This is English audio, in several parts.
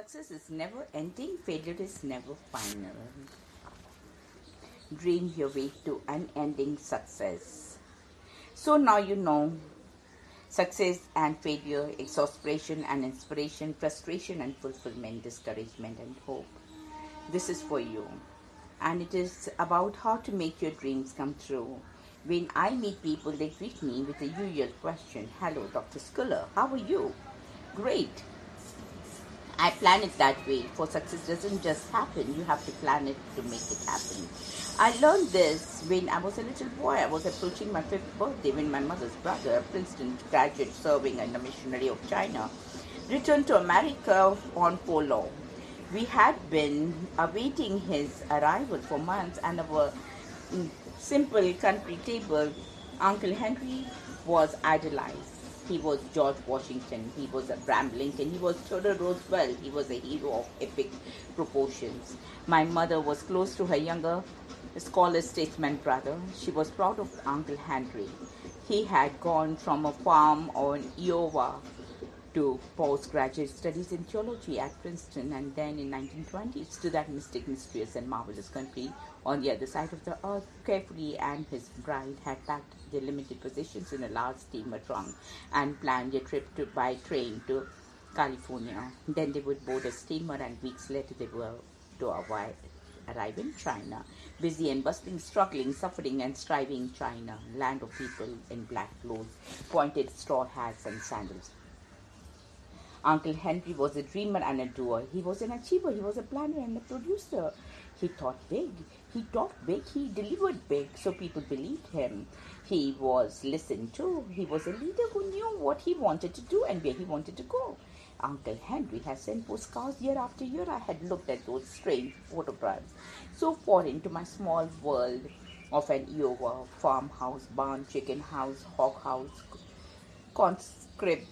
Success is never ending, failure is never final. Dream your way to unending success. So now you know success and failure, exasperation and inspiration, frustration and fulfillment, discouragement and hope. This is for you. And it is about how to make your dreams come true. When I meet people, they greet me with the usual question: Hello, Dr. Schuller, how are you? Great. I plan it that way, for success doesn't just happen, you have to plan it to make it happen. I learned this when I was a little boy. I was approaching my 5th birthday when my mother's brother, a Princeton graduate serving in the missionary of China, returned to America on furlough. We had been awaiting his arrival for months, and our simple country table, Uncle Henry was idolized. He was George Washington, he was Abraham Lincoln, he was Theodore Roosevelt, he was a hero of epic proportions. My mother was close to her younger scholar statesman brother. She was proud of Uncle Henry. He had gone from a farm on Iowa to postgraduate studies in theology at Princeton, and then in 1920s to that mystic, mysterious, and marvelous country on the other side of the earth. Carefully and his bride had packed their limited possessions in a large steamer trunk and planned a trip by train to California. Then they would board a steamer, and weeks later they were to arrive in China. Busy and bustling, struggling, suffering and striving China, land of people in black clothes, pointed straw hats and sandals. Uncle Henry was a dreamer and a doer. He was an achiever. He was a planner and a producer. He thought big. He talked big. He delivered big. So people believed him. He was listened to. He was a leader who knew what he wanted to do and where he wanted to go. Uncle Henry has sent postcards year after year. I had looked at those strange photographs, so foreign to my small world of an Iowa farmhouse, barn, chicken house, hog house, conscript,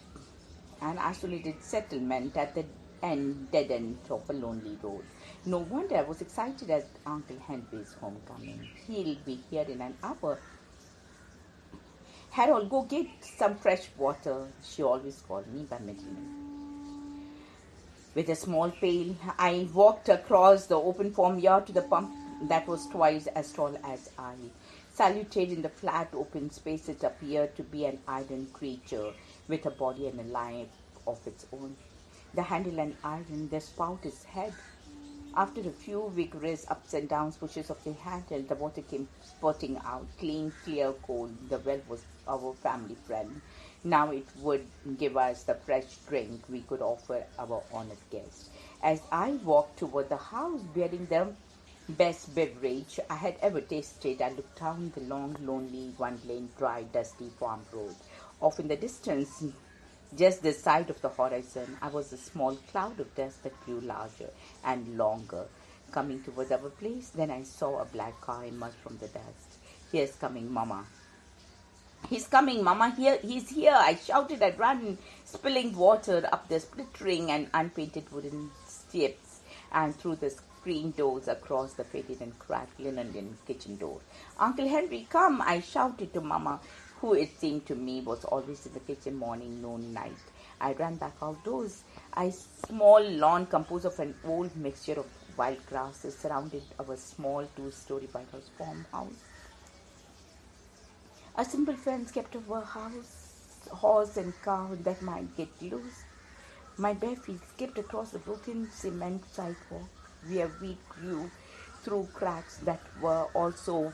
an isolated settlement at the dead end of a lonely road. No wonder I was excited at Uncle Henry's homecoming. He'll be here in an hour. Harold, go get some fresh water. She always called me by middle name. With a small pail, I walked across the open farmyard to the pump that was twice as tall as I. Saluted in the flat open space, it appeared to be an iron creature with a body and a life of its own. The handle and iron, the spout its head. After a few vigorous ups and downs pushes of the handle, the water came spurting out, clean, clear, cold. The well was our family friend. Now it would give us the fresh drink we could offer our honored guests. As I walked toward the house bearing the best beverage I had ever tasted, I looked down the long, lonely, one-lane, dry, dusty farm road. Off in the distance, just this side of the horizon, I was a small cloud of dust that grew larger and longer. Coming towards our place, then I saw a black car emerge from the dust. Here's coming, Mama. He's coming, Mama. He's here. I shouted. I ran, spilling water up the splittering and unpainted wooden steps and through the screen doors across the faded and cracked linen kitchen door. Uncle Henry, come! I shouted to Mama, who it seemed to me was always in the kitchen morning, noon, night. I ran back outdoors. A small lawn composed of an old mixture of wild grasses surrounded our small 2-story White House farmhouse. A simple fence kept our house, horse and cow that might get loose. My bare feet skipped across the broken cement sidewalk where wheat grew through cracks that were also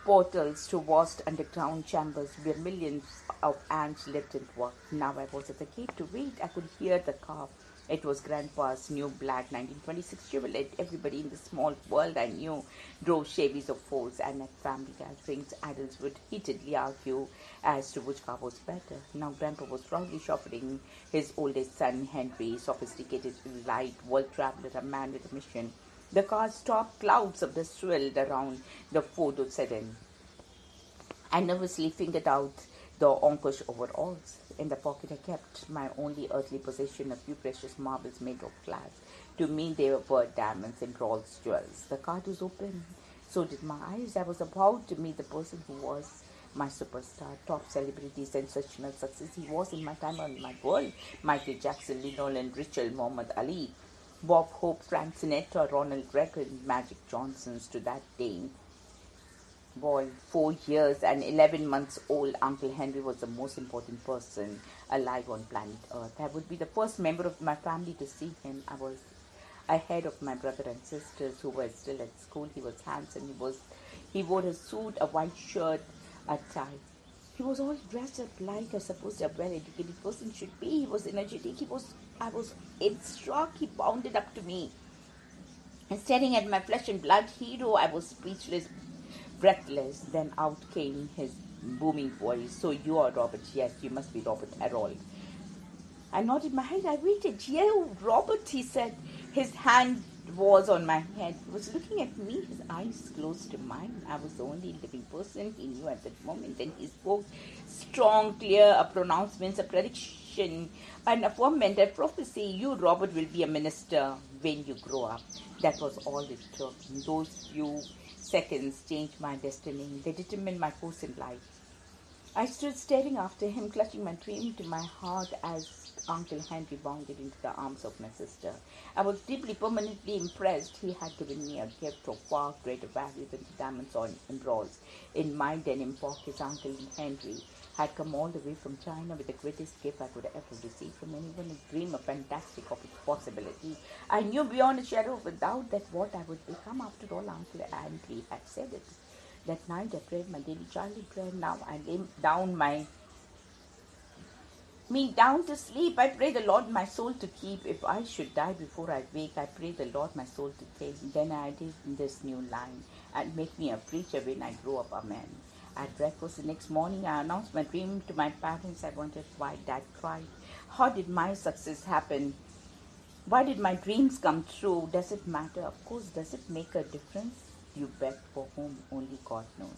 portals to vast underground chambers where millions of ants lived and worked. Now I was at the gate to wait. I could hear the car. It was Grandpa's new black 1926 Chevrolet. Everybody in the small world I knew drove Chevys of Fords, and at family gatherings, adults would heatedly argue as to which car was better. Now Grandpa was proudly chauffeuring his oldest son, Henry, sophisticated, light, world traveler, a man with a mission. The car's top clouds of dust swirled around the Ford sedan. I nervously fingered out the onkish overalls. In the pocket I kept my only earthly possession, a few precious marbles made of glass. To me they were diamonds and Rolls jewels. The card was open. So did my eyes. I was about to meet the person who was my superstar, top celebrity, sensational success. He was in my time and my world. Michael Jackson, Lionel Richie, Muhammad Ali. Bob Hope, Frank Sinatra, Ronald Reagan, Magic Johnson's to that day. Boy, 4 years and 11 months old, Uncle Henry was the most important person alive on planet Earth. I would be the first member of my family to see him. I was ahead of my brother and sisters who were still at school. He was handsome. He wore a suit, a white shirt, a tie. He was all dressed up like I suppose a well-educated person should be. He was energetic. I was awestruck. He bounded up to me. And staring at my flesh and blood hero, I was speechless, breathless. Then out came his booming voice. So you are Robert. Yes, you must be Robert Harold. I nodded my head. I waited. Yeah, Robert, he said. His hand was on my head. He was looking at me, his eyes close to mine. I was the only living person he knew at that moment. Then he spoke strong, clear pronouncements, a prediction, an affirmation, a prophecy. You, Robert, will be a minister when you grow up. That was all it took. Those few seconds changed my destiny. They determined my course in life. I stood staring after him, clutching my dream to my heart as Uncle Henry bounded into the arms of my sister. I was deeply, permanently impressed. He had given me a gift of far greater value than the diamonds or emeralds. In my denim pockets, Uncle Henry had come all the way from China with the greatest gift I could ever receive from anyone, a dream, a fantastic possibility. I knew beyond a shadow of a doubt that what I would become. After all, Uncle Henry had said it. That night I prayed my daily childhood prayer. Now I lay down me down to sleep. I pray the Lord my soul to keep. If I should die before I wake, I pray the Lord my soul to take. Then I did this new line, and make me a preacher when I grow up, amen. At breakfast the next morning, I announced my dream to my parents. I wondered why Dad cried. How did my success happen? Why did my dreams come true? Does it matter? Of course. Does it make a difference? You bet. For whom only God knows.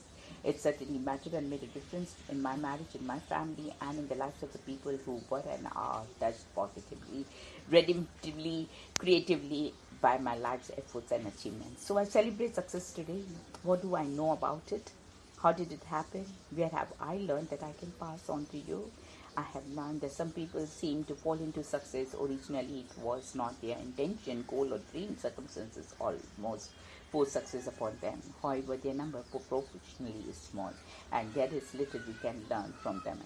It certainly mattered and made a difference in my marriage, in my family, and in the lives of the people who were and are touched positively, redemptively, creatively by my life's efforts and achievements. So I celebrate success today. What do I know about it? How did it happen? Where have I learned that I can pass on to you? I have learned that some people seem to fall into success. Originally, it was not their intention, goal, or dream. Circumstances almost force success upon them. However, their number proportionally is small, and there is little we can learn from them.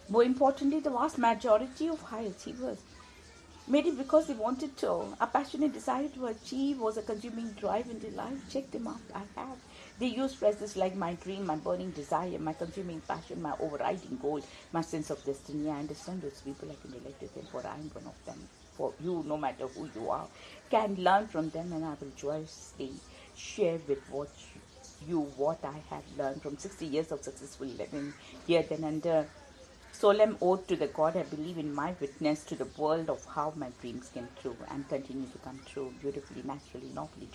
More importantly, the vast majority of high achievers made it because they wanted to. A passionate desire to achieve was a consuming drive in their life. Check them out. I have. They use phrases like my dream, my burning desire, my consuming passion, my overriding goal, my sense of destiny. I understand those people. I can relate to them, for I am one of them. For you, no matter who you are, can learn from them, and I will joyously share with what I have learned from 60 years of successful living here, then under solemn oath to the God I believe in, my witness to the world of how my dreams came true and continue to come true beautifully, naturally, nobly,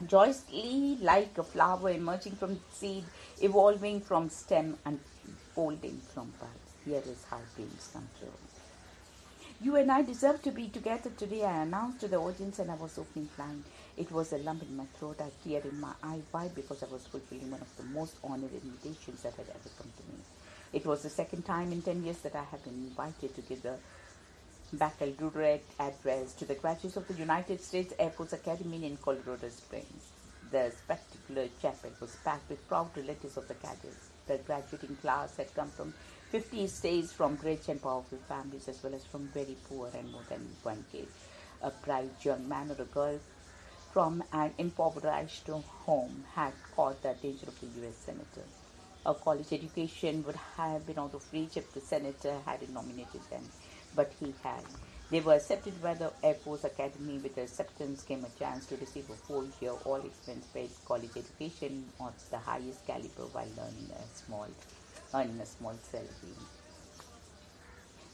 joyously, like a flower emerging from seed, evolving from stem, and folding from bud. Here is how dreams come true. You and I deserve to be together today, I announced to the audience, and I was opening line. It was a lump in my throat, a tear in my eye. Why? Because I was fulfilling one of the most honored invitations that had ever come to me. It was the second time in 10 years that I have been invited to give the baccalaureate address to the graduates of the United States Air Force Academy in Colorado Springs. The spectacular chapel was packed with proud relatives of the cadets. The graduating class had come from 50 states, from rich and powerful families, as well as from very poor, and more than one case, a bright young man or a girl from an impoverished home had caught the attention of the U.S. Senator. A college education would have been out of reach if the senator hadn't nominated them, but he had. They were accepted by the Air Force Academy. With the acceptance came a chance to receive a 4-year all-expense-paid college education of the highest caliber while earning a small salary.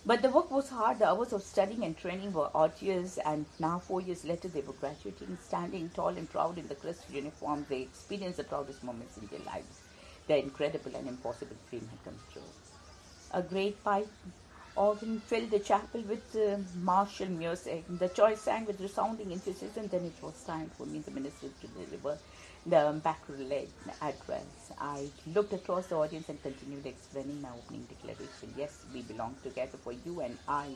But the work was hard. The hours of studying and training were arduous, and now 4 years later they were graduating, standing tall and proud in the crisp uniform. They experienced the proudest moments in their lives. Their incredible and impossible dream had come true. A great pipe organ filled the chapel with martial music. The choir sang with resounding enthusiasm. Then it was time for me, the minister, to deliver the macro-led address. I looked across the audience and continued explaining my opening declaration. Yes, we belong together, for you and I.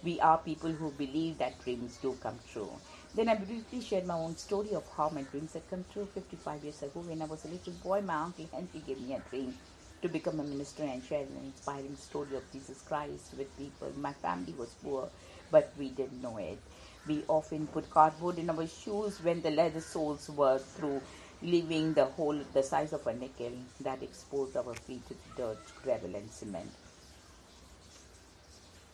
We are people who believe that dreams do come true. Then I briefly shared my own story of how my dreams had come true. 55 years ago, when I was a little boy, my uncle Henry gave me a dream to become a minister and share an inspiring story of Jesus Christ with people. My family was poor, but we didn't know it. We often put cardboard in our shoes when the leather soles were through, leaving the hole the size of a nickel that exposed our feet to the dirt, gravel, and cement.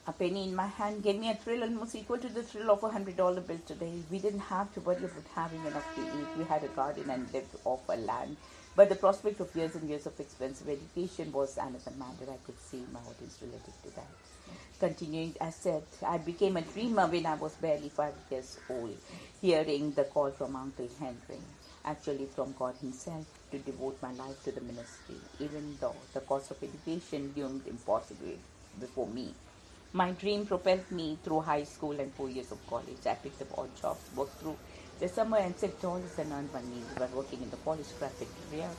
A penny in my hand gave me a thrill almost equal to the thrill of $100 bill today. We didn't have to worry about having enough to eat. We had a garden and lived off a land. But the prospect of years and years of expensive education was another matter. I could see my audience related to that. Continuing, as said, I became a dreamer when I was barely 5 years old, hearing the call from Uncle Henry, actually from God himself, to devote my life to the ministry, even though the cost of education loomed impossible before me. My dream propelled me through high school and 4 years of college. I picked up odd jobs, worked through the summer and saved dollars and earned money while working in the polish graphic career.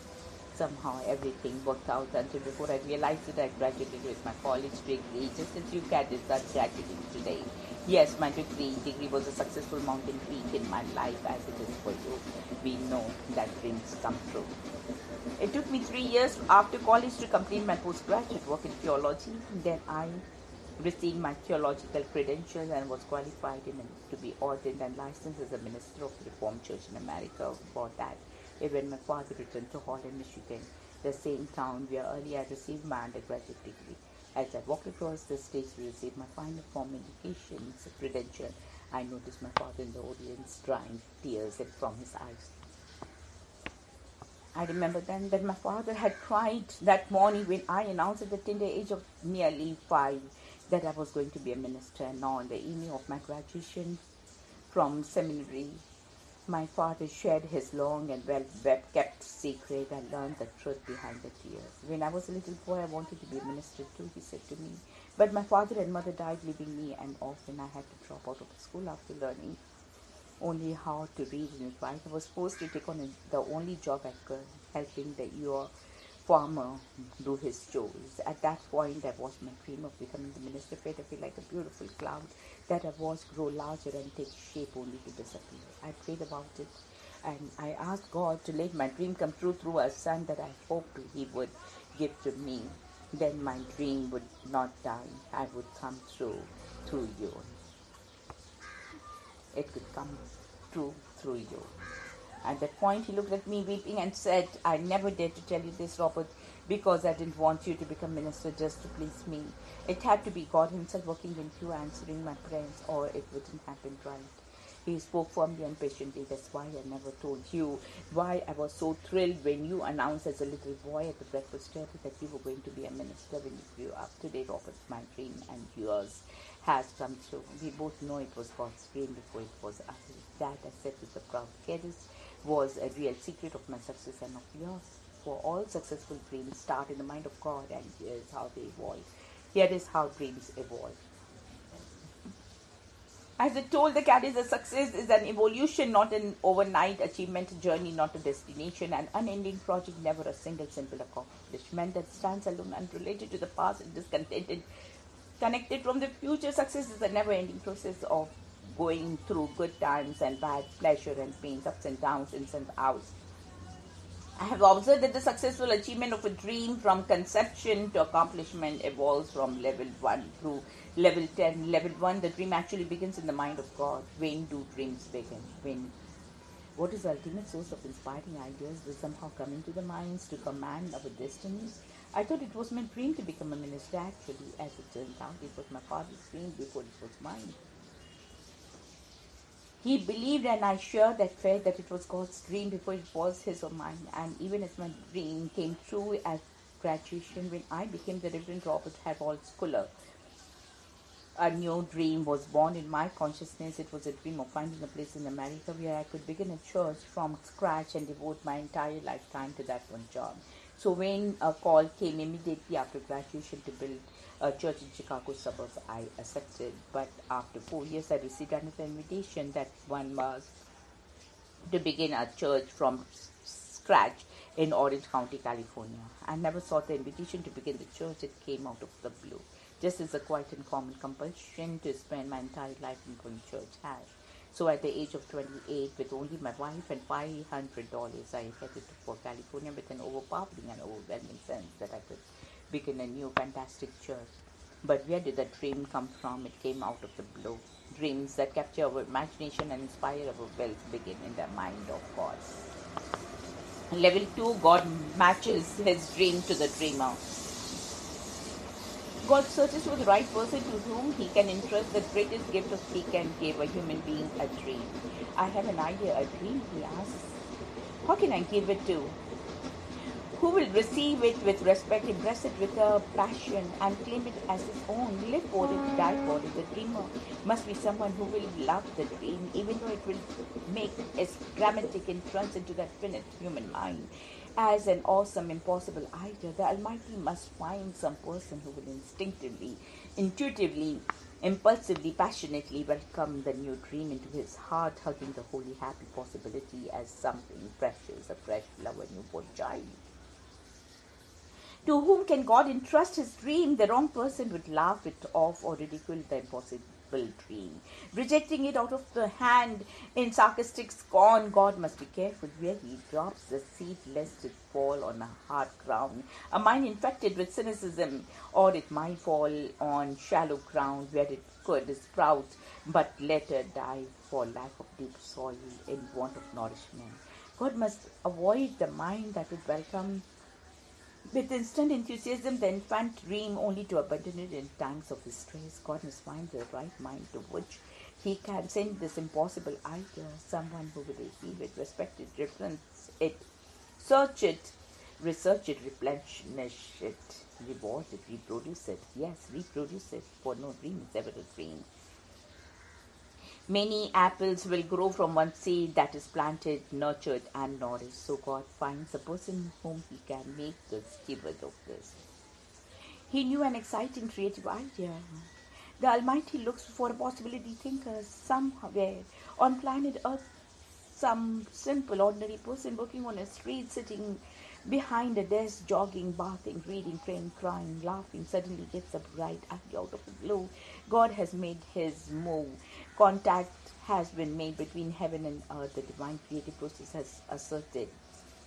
Somehow everything worked out until before I realized that I graduated with my college degree, just as you cadets are graduating today. Yes, my degree was a successful mountain peak in my life, as it is for you. We know that dreams come true. It took me 3 years after college to complete my postgraduate work in theology. Then I received my theological credentials and was qualified to be ordained and licensed as a minister of the Reformed Church in America. For that, when my father returned to Holland, Michigan, the same town where earlier I received my undergraduate degree. As I walked across the stage to receive my final form education credential, I noticed my father in the audience drying tears from his eyes. I remember then that my father had cried that morning when I announced at the tender age of nearly 5 that I was going to be a minister. And now on the evening of my graduation from seminary, my father shared his long and well-kept secret. I learned the truth behind the tears. When I was a little boy, I wanted to be a minister too, he said to me. But my father and mother died, leaving me an orphan. I had to drop out of school after learning only how to read and write. I was forced to take on the only job I could, helping the your farmer do his chores. At that point, I watched my dream of becoming the minister fade away like a beautiful cloud that I was grow larger and take shape only to disappear. I prayed about it, and I asked God to let my dream come true through a son that I hoped he would give to me. Then my dream would not die. I would come through you. It could come true through you. At that point, he looked at me weeping and said, I never dared to tell you this, Robert, because I didn't want you to become minister just to please me. It had to be God himself working in you, answering my prayers, or it wouldn't happen right. He spoke firmly and patiently. That's why I never told you why I was so thrilled when you announced as a little boy at the breakfast table that you were going to be a minister when you grew up. Today, Robert, my dream and yours has come true. We both know it was God's dream before it was ours. That, I said with a proud cadence, was a real secret of my success and of yours. For all successful dreams start in the mind of God, and here's how they evolve. Here is how dreams evolve. As it told the caddies, a success is an evolution, not an overnight achievement, a journey, not a destination, an unending project, never a single simple accomplishment that stands alone, unrelated to the past and discontented, connected from the future. Success is a never-ending process of going through good times and bad, pleasure and pains, ups and downs, ins and outs. I have observed that the successful achievement of a dream from conception to accomplishment evolves from level 1 through level 10. Level 1, the dream actually begins in the mind of God. When do dreams begin? What is the ultimate source of inspiring ideas will somehow come into the minds to command our destinies? I thought it was my dream to become a minister. Actually, as it turned out, it was my father's dream before it was mine. He believed, and I share that faith, that it was God's dream before it was his or mine. And even as my dream came true at graduation, when I became the Reverend Robert Harold Schuller, a new dream was born in my consciousness. It was a dream of finding a place in America where I could begin a church from scratch and devote my entire lifetime to that one job. So when a call came immediately after graduation to build a church in Chicago suburbs. I accepted, but after 4 years, I received another invitation. That one was to begin a church from scratch in Orange County, California. I never sought the invitation to begin the church, it came out of the blue, just as a quite and common compulsion to spend my entire life in going to church has. So at the age of 28, with only my wife and $500, I headed for California with an overpowering and overwhelming sense that I could begin a new fantastic church. But where did that dream come from? It came out of the blue. Dreams that capture our imagination and inspire our will begin in the mind of God. Level 2, God matches his dream to the dreamer. God searches for the right person to whom he can entrust the greatest gift of he can give a human being, a dream. I have an idea, a dream, he asks. How can I give it to? Who will receive it with respect, embrace it with a passion, and claim it as his own, live for it, die for it? The dreamer must be someone who will love the dream, even though it will make its dramatic entrance into that finite human mind as an awesome, impossible idea. The Almighty must find some person who will instinctively, intuitively, impulsively, passionately welcome the new dream into his heart, hugging the holy, happy possibility as something precious, a fresh love, a newborn child. To whom can God entrust his dream? The wrong person would laugh it off or ridicule the impossible dream, rejecting it out of the hand in sarcastic scorn. God must be careful where he drops the seed lest it fall on a hard ground, a mind infected with cynicism, or it might fall on shallow ground where it could sprout but later die for lack of deep soil in want of nourishment. God must avoid the mind that would welcome with instant enthusiasm the infant dream only to abandon it in times of distress. God must find the right mind to which he can send this impossible idea, someone who will receive it, respect it, reference it, search it, research it, replenish it, reward it, reproduce it. Yes, reproduce it, for no dream is ever a dream. Many apples will grow from one seed that is planted, nurtured, and nourished. So God finds a person whom he can make the steward of this. He knew an exciting creative idea. The Almighty looks for a possibility thinker somewhere on planet Earth. Some simple, ordinary person working on a street, sitting behind a desk, jogging, bathing, reading, praying, crying, laughing, suddenly gets a bright idea out of the blue. God has made his move. Contact has been made between heaven and earth. The divine creative process has asserted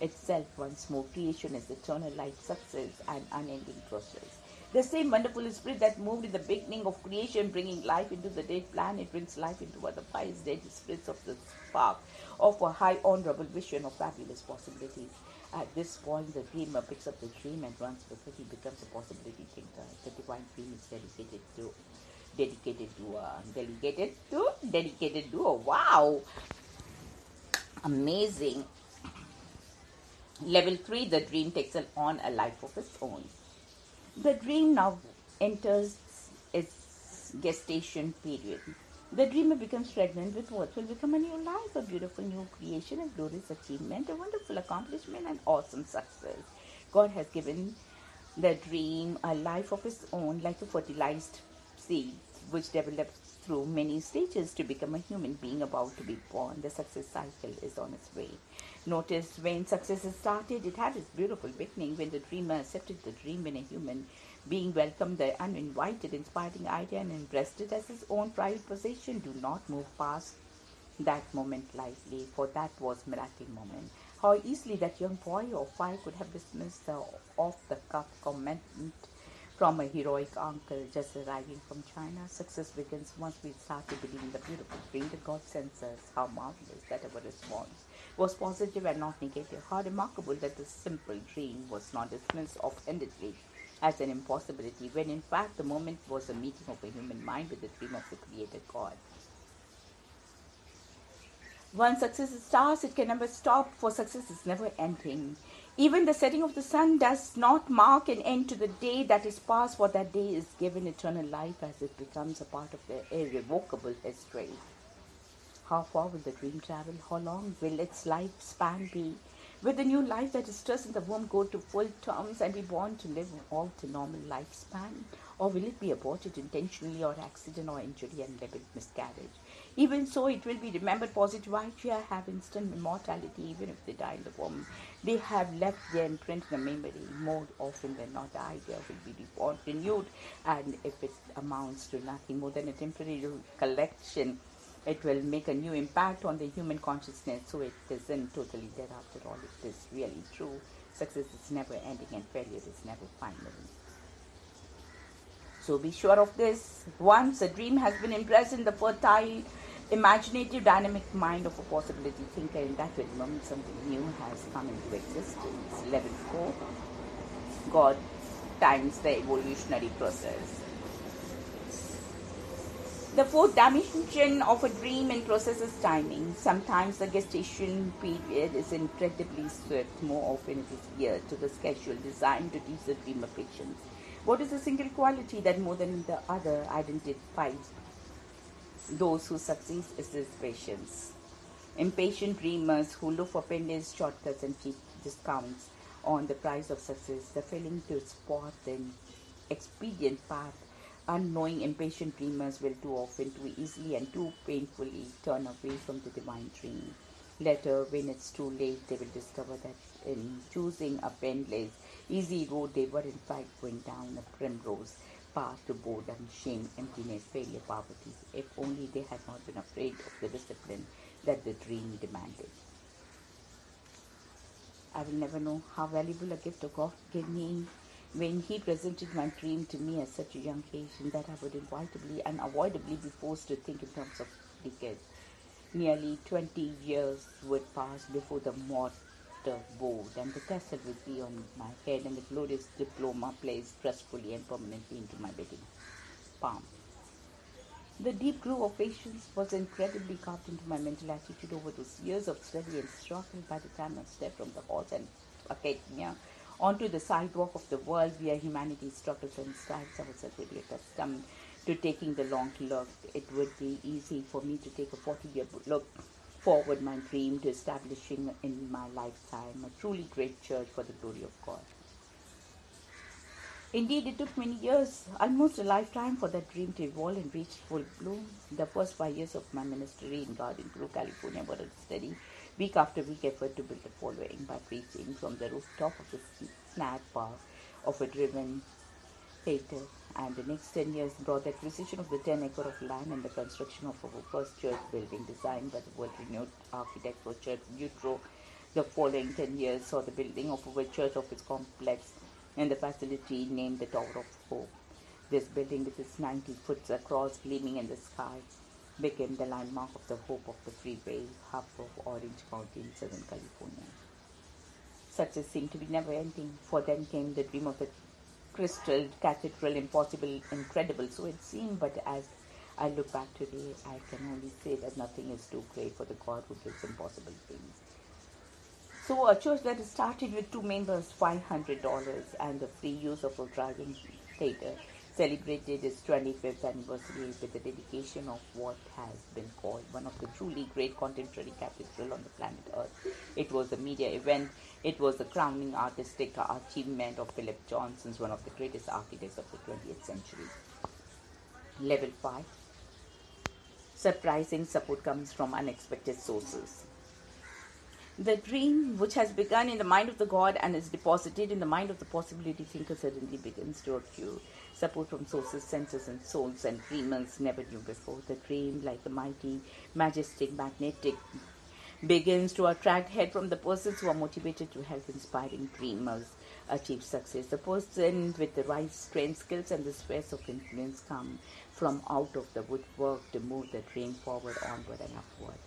itself once more. Creation is eternal life, success, and unending process. The same wonderful spirit that moved in the beginning of creation, bringing life into the dead planet, brings life into otherwise dead spirits of the spark of a high, honorable vision of fabulous possibilities. At this point, the dreamer picks up the dream and runs with it. He becomes a possibility thinker. The divine dream is dedicated to. Wow, amazing. Level 3, the dream takes on a life of its own. The dream now enters its gestation period. The dreamer becomes pregnant with what will become a new life, a beautiful new creation, a glorious achievement, a wonderful accomplishment, and awesome success. God has given the dream a life of its own, like a fertilized seed, which develops through many stages to become a human being about to be born. The success cycle is on its way. Notice when success is started, it had its beautiful beginning when the dreamer accepted the dream, when a human being welcomed the uninvited, inspiring idea and embraced it as his own private possession. Do not move past that moment lightly, for that was miracle moment. How easily that young boy of 5 could have dismissed the off-the-cuff comment from a heroic uncle just arriving from China. Success begins once we start to believe in the beautiful dream that God sends us. How marvelous that our response was positive and not negative. How remarkable that the simple dream was not dismissed offhandedly as an impossibility, when in fact the moment was a meeting of a human mind with the dream of the Creator God. Once success starts, it can never stop, for success is never ending. Even the setting of the sun does not mark an end to the day that is past, for that day is given eternal life as it becomes a part of the irrevocable history. How far will the dream travel? How long will its lifespan be? With the new life that is stress in the womb go to full terms and be born to live all to normal lifespan? Or will it be aborted intentionally or accident or injury and live with miscarriage? Even so, it will be remembered positive Vaishya have instant immortality even if they die in the womb. They have left their imprint in the memory. More often than not, the idea will be reborn, renewed, and if it amounts to nothing more than a temporary collection, it will make a new impact on the human consciousness, so it isn't totally dead after all. It is really true. Success is never ending and failure is never final. So be sure of this. Once a dream has been impressed in the fertile, imaginative, dynamic mind of a possibility thinker, in that very moment something new has come into existence. Level 4, God times the evolutionary process. The fourth dimension of a dream in process is timing. Sometimes the gestation period is incredibly swift. More often it is geared to the schedule designed to teach the dreamer patience. What is the single quality that more than the other identifies those who succeed is this patience. Impatient dreamers who look for pennies, shortcuts and cheap discounts on the price of success, the failing to spot the expedient path. Unknowing impatient dreamers will too often, too easily and too painfully turn away from the divine dream. Later, when it's too late, they will discover that in choosing a pendless, easy road, they were in fact going down a primrose path to boredom, shame, emptiness, failure, poverty, if only they had not been afraid of the discipline that the dream demanded. I will never know how valuable a gift of God gave me when He presented my dream to me at such a young age, and that I would inevitably and unavoidably be forced to think in terms of decades. Nearly 20 years would pass before the mortar board and the tassel would be on my head and the glorious diploma placed trustfully and permanently into my wedding palm. The deep groove of patience was incredibly carved into my mental attitude over those years of study and struggle. By the time I stepped from the halls and academia onto the sidewalk of the world where humanity struggles and strives, I was already accustomed to taking the long look. It would be easy for me to take a 40-year look forward my dream to establishing in my lifetime a truly great church for the glory of God. Indeed, it took many years, almost a lifetime, for that dream to evolve and reach full bloom. The first 5 years of my ministry in Garden Grove, California were a steady, week after week effort to build a following by preaching from the rooftop of the snack bar of a driven theater. And the next 10 years brought the acquisition of the 10 acres of land and the construction of our first church building designed by the world-renowned architect for Church Neutro. The following 10 years saw the building of our church office complex and the facility named the Tower of Hope. This building, with its 90 foot across gleaming in the sky, became the landmark of the hope of the freeway hub of Orange County in Southern California. Success seemed to be never ending, for then came the dream of the crystal cathedral, impossible, incredible, so it seemed, but as I look back today, I can only say that nothing is too great for the God who gives impossible things. So a church that started with 2 members, $500, and the free use of a driving theater celebrated its 25th anniversary with the dedication of what has been called one of the truly great contemporary cathedrals on the planet Earth. It was a media event. It was the crowning artistic achievement of Philip Johnson, one of the greatest architects of the 20th century. Level 5. Surprising support comes from unexpected sources. The dream, which has begun in the mind of the God and is deposited in the mind of the possibility thinker, suddenly begins to accrue support from sources, senses, and souls and dreamers never knew before. The dream, like a mighty, majestic, magnetic, begins to attract help from the persons who are motivated to help inspiring dreamers achieve success. The person with the right strength, skills, and the spheres of influence come from out of the woodwork to move the dream forward, onward, and upward.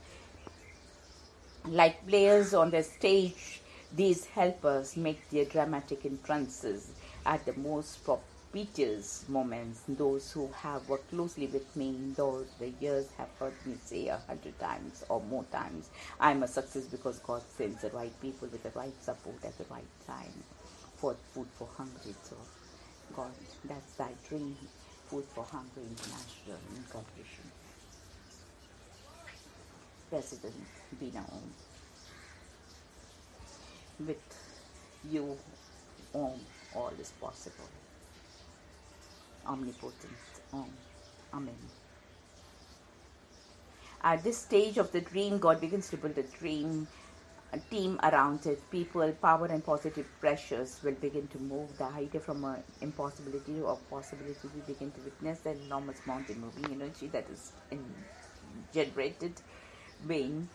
Like players on the stage, these helpers make their dramatic entrances at the most propitious moments. Those who have worked closely with me, though the years have heard me say 100 times or more times, I'm a success because God sends the right people with the right support at the right time for food for hungry. So, God, that's thy dream, Food for Hungry International Incorporation. President Bina Om. with you, all is possible. Omnipotent. Amen. At this stage of the dream, God begins to build a team around it. People, power, and positive pressures will begin to move the idea from an impossibility or possibility. We begin to witness the enormous mountain moving energy that is generated when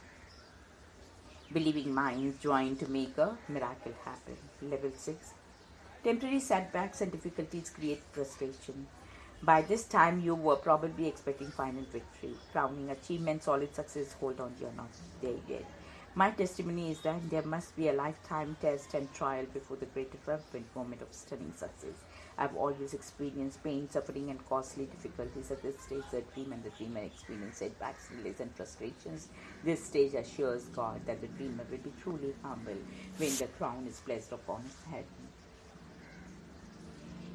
believing minds join to make a miracle happen. Level 6. Temporary setbacks and difficulties create frustration. By this time, you were probably expecting final victory, crowning achievement, solid success. Hold on, you're not there yet. My testimony is that there must be a lifetime test and trial before the great triumphant moment of stunning success. I've always experienced pain, suffering, and costly difficulties. At this stage, the dream and the dreamer experience setbacks, delays, and frustrations. This stage assures God that the dreamer will be truly humble when the crown is placed upon his head.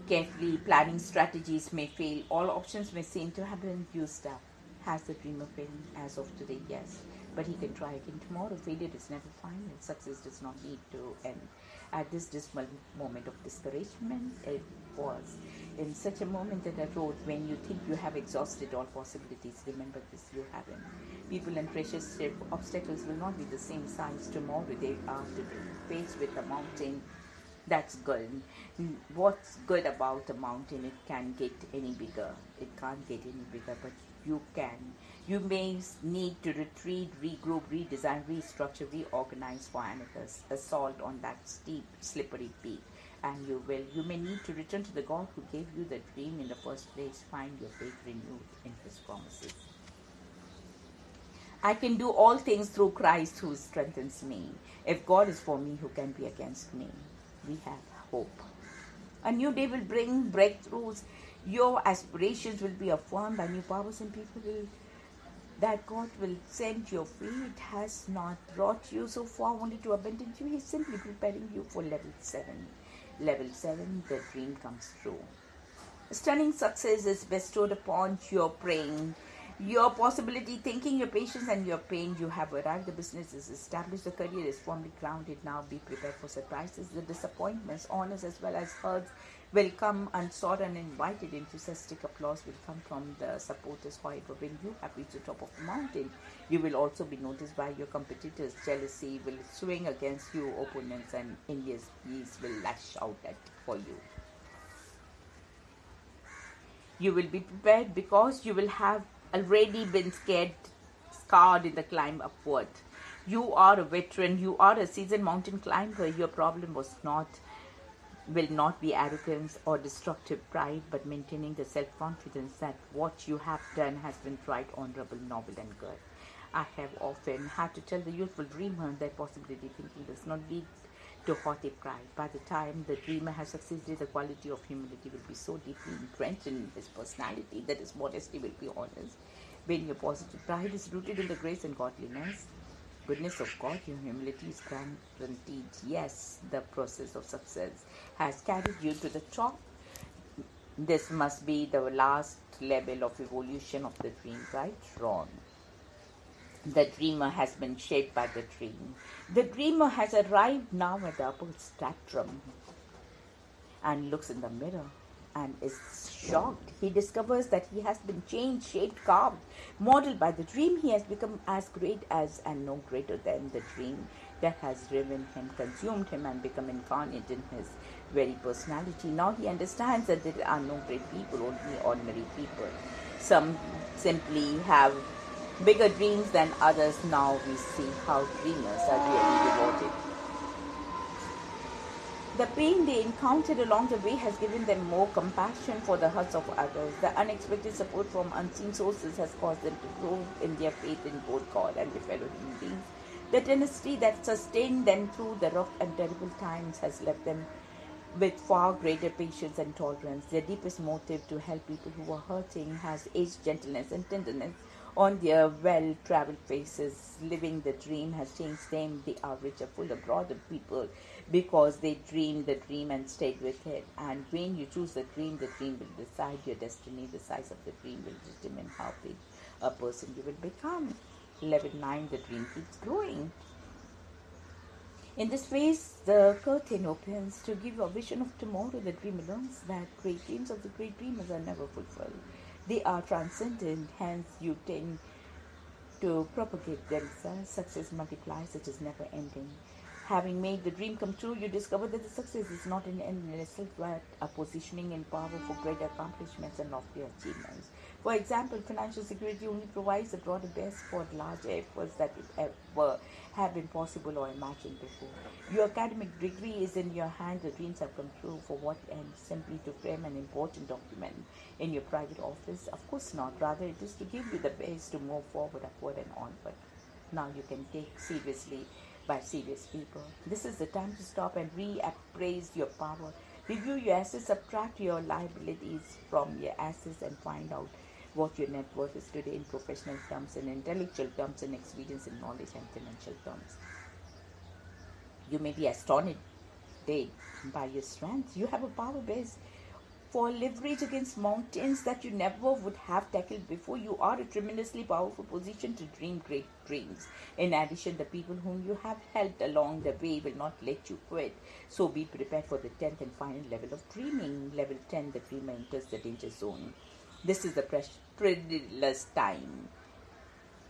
Carefully planning strategies may fail. All options may seem to have been used up. Has the dreamer failed as of today? Yes. But he can try again tomorrow. Failure is never final. Success does not need to end. At this dismal moment of discouragement, it was. In such a moment that I wrote, when you think you have exhausted all possibilities, remember this, you haven't. People and precious obstacles will not be the same size tomorrow they are today. Faced with a mountain, that's good. What's good about a mountain? It can get any bigger. It can't get any bigger, but you can. You may need to retreat, regroup, redesign, restructure, reorganize for another assault on that steep, slippery peak. And you will. You may need to return to the God who gave you the dream in the first place. Find your faith renewed in His promises. I can do all things through Christ who strengthens me. If God is for me, who can be against me? We have hope. A new day will bring breakthroughs. Your aspirations will be affirmed by new powers, and people that God will send your way. It has not brought you so far only to abandon you. He's simply preparing you for level 7. Level 7, the dream comes true. Stunning success is bestowed upon your praying, your possibility, thinking, your patience, and your pain. You have arrived. The business is established. The career is firmly grounded. Now be prepared for surprises. The disappointments, honors, as well as hurts will come unsought and invited. Enthusiastic applause will come from the supporters. However, when you have reached the top of the mountain, you will also be noticed by your competitors. Jealousy will swing against you. Opponents and envious will lash out at for you. You will be prepared because you will have already been scarred in the climb upward. You are a veteran. You are a seasoned mountain climber. Your problem will not be arrogance or destructive pride, but maintaining the self-confidence that what you have done has been right, honorable, noble, and good. I have often had to tell the youthful dreamer that possibility thinking does not lead to haughty pride. By the time the dreamer has succeeded, the quality of humility will be so deeply entrenched in his personality that his modesty will be honest. When your positive pride is rooted in the grace and godliness, goodness of God, your humility is guaranteed. Yes, the process of success has carried you to the top. This must be the last level of evolution of the dream, right? Wrong. The dreamer has been shaped by the dream. The dreamer has arrived now at the upper spectrum and looks in the mirror and is shocked. He discovers that he has been changed, shaped, carved, modeled by the dream. He has become as great as and no greater than the dream that has driven him, consumed him, and become incarnate in his very personality. Now he understands that there are no great people, only ordinary people. Some simply have bigger dreams than others. Now we see how dreamers are really rewarded. The pain they encountered along the way has given them more compassion for the hurts of others. The unexpected support from unseen sources has caused them to grow in their faith in both God and their fellow human beings. The tenacity that sustained them through the rough and terrible times has left them with far greater patience and tolerance. Their deepest motive to help people who are hurting has aged gentleness and tenderness on their well-traveled faces. Living the dream has changed them. They are richer, fuller, broader people because they dreamed the dream and stayed with it. And when you choose the dream will decide your destiny. The size of the dream will determine how big a person you will become. Level 9, the dream keeps growing. In this phase, the curtain opens to give you a vision of tomorrow. The dreamer learns that great dreams of the great dreamers are never fulfilled. They are transcendent, hence you tend to propagate themselves. Success multiplies, it is never ending. Having made the dream come true, you discover that the success is not an end in itself, but a positioning in power for greater accomplishments and loftier achievements. For example, financial security only provides the broader base for larger efforts that would ever have been possible or imagined before. Your academic degree is in your hand, the dreams have come true. For what end? Simply to frame an important document in your private office? Of course not. Rather, it is to give you the base to move forward, upward, and onward. Now you can take seriously by serious people. This is the time to stop and reappraise your power. Review your assets, subtract your liabilities from your assets, and find out what your net worth is today in professional terms, in intellectual terms, in experience, in knowledge, and financial terms. You may be astonished by your strength. You have a power base for leverage against mountains that you never would have tackled before. You are a tremendously powerful position to dream great dreams. In addition, the people whom you have helped along the way will not let you quit. So be prepared for the 10th and final level of dreaming. Level 10, the dreamer enters the danger zone. This is the perilous time.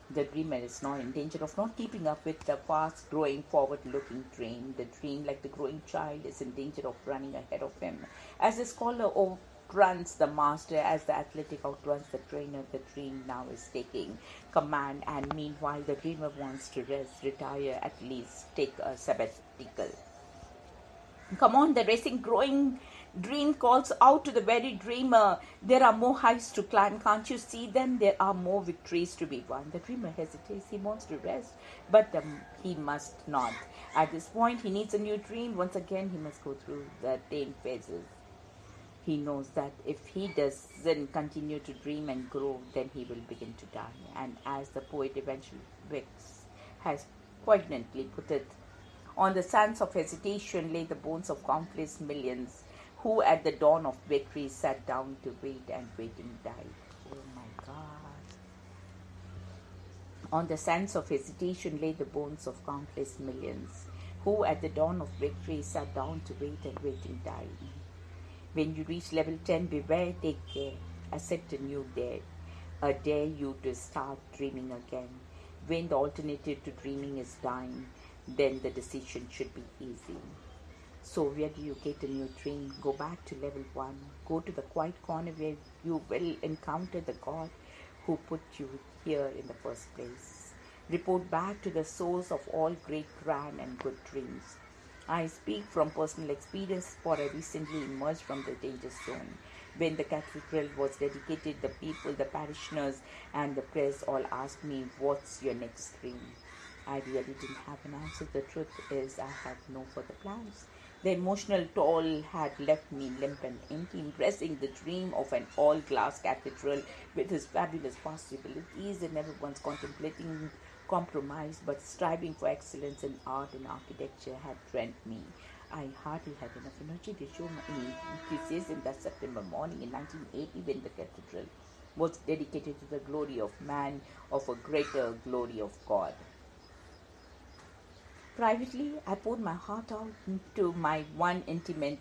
The dreamer is now in danger of not keeping up with the fast-growing, forward-looking dream. The dream, like the growing child, is in danger of running ahead of him. As the scholar outruns the master, as the athletic outruns the trainer, the dream now is taking command. And meanwhile, the dreamer wants to rest, retire, at least take a sabbatical. Come on, the racing, growing dream calls out to the very dreamer. There are more heights to climb. Can't you see them? There are more victories to be won. The dreamer hesitates. He wants to rest, but he must not. At this point, he needs a new dream. Once again, he must go through the 10 phases. He knows that if he doesn't continue to dream and grow, then he will begin to die. And as the poet eventually has poignantly put it, on the sands of hesitation lay the bones of countless millions who at the dawn of victory sat down to wait and waiting died. Oh my God. On the sands of hesitation lay the bones of countless millions who at the dawn of victory sat down to wait and waiting died. When you reach level 10, beware, take care. Accept a new dare. A dare you to start dreaming again. When the alternative to dreaming is dying, then the decision should be easy. So where do you get a new dream? Go back to level 1. Go to the quiet corner where you will encounter the God who put you here in the first place. Report back to the source of all great, grand and good dreams. I speak from personal experience, for I recently emerged from the danger zone. When the cathedral was dedicated, the people, the parishioners and the press all asked me, what's your next dream? I really didn't have an answer. The truth is, I had no further plans. The emotional toll had left me limp and empty, impressing the dream of an all-glass cathedral with its fabulous possibilities, and never once contemplating compromise, but striving for excellence in art and architecture had rent me. I hardly had enough energy to show my enthusiasm that September morning in 1980 when the cathedral was dedicated to the glory of man, of a greater glory of God. Privately, I poured my heart out to my one intimate,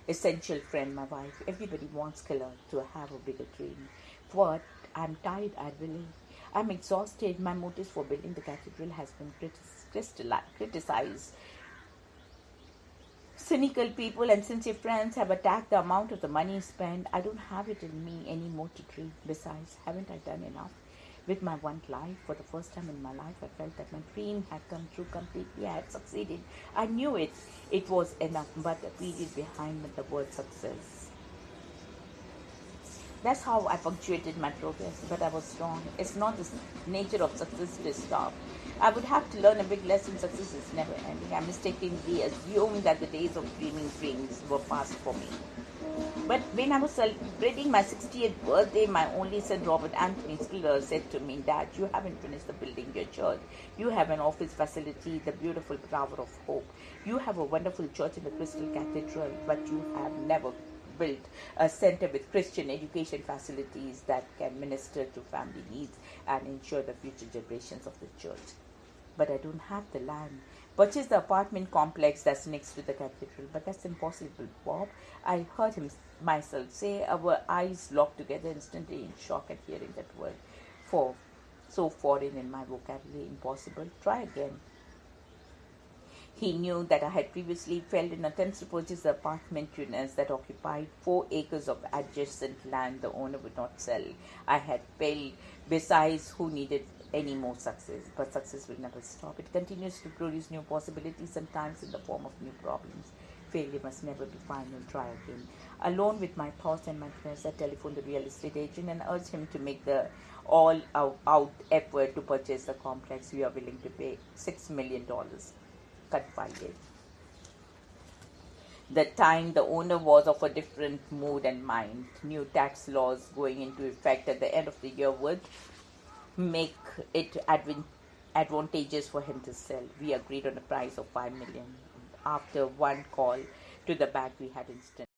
essential friend, my wife. Everybody wants Killer to have a bigger dream. But I'm tired, I believe. I'm exhausted. My motives for building the cathedral has been criticized. Cynical people and sincere friends have attacked the amount of the money spent. I don't have it in me anymore to dream. Besides, haven't I done enough? With my one life, for the first time in my life, I felt that my dream had come true completely. I had succeeded. I knew it. It was enough, but a period behind the word success. That's how I punctuated my progress, but I was wrong. It's not the nature of success to stop. I would have to learn a big lesson. Success is never ending. I mistakenly assumed that the days of dreaming dreams were past for me. But when I was celebrating my 60th birthday, my only son, Robert Anthony Spiller, said to me, Dad, you haven't finished the building your church. You have an office facility, the beautiful Tower of Hope. You have a wonderful church in the Crystal Cathedral, but you have never built a center with Christian education facilities that can minister to family needs and ensure the future generations of the church. But I don't have the land. Purchase the apartment complex that's next to the cathedral. But that's impossible, Bob. I heard him myself say, our eyes locked together instantly in shock at hearing that word. For so foreign in my vocabulary, impossible. Try again. He knew that I had previously failed in attempts to purchase the apartment units that occupied 4 acres of adjacent land the owner would not sell. I had failed. Besides, who needed any more success? But success will never stop. It continues to produce new possibilities, sometimes in the form of new problems. Failure must never be final. Try again. Alone with my thoughts and my prayers, I telephoned the real estate agent and urged him to make the all-out effort to purchase the complex. We are willing to pay $6 million. Confided. The time the owner was of a different mood and mind. New tax laws going into effect at the end of the year would make it advantageous for him to sell. We agreed on a price of $5 million. After one call to the bank, we had instant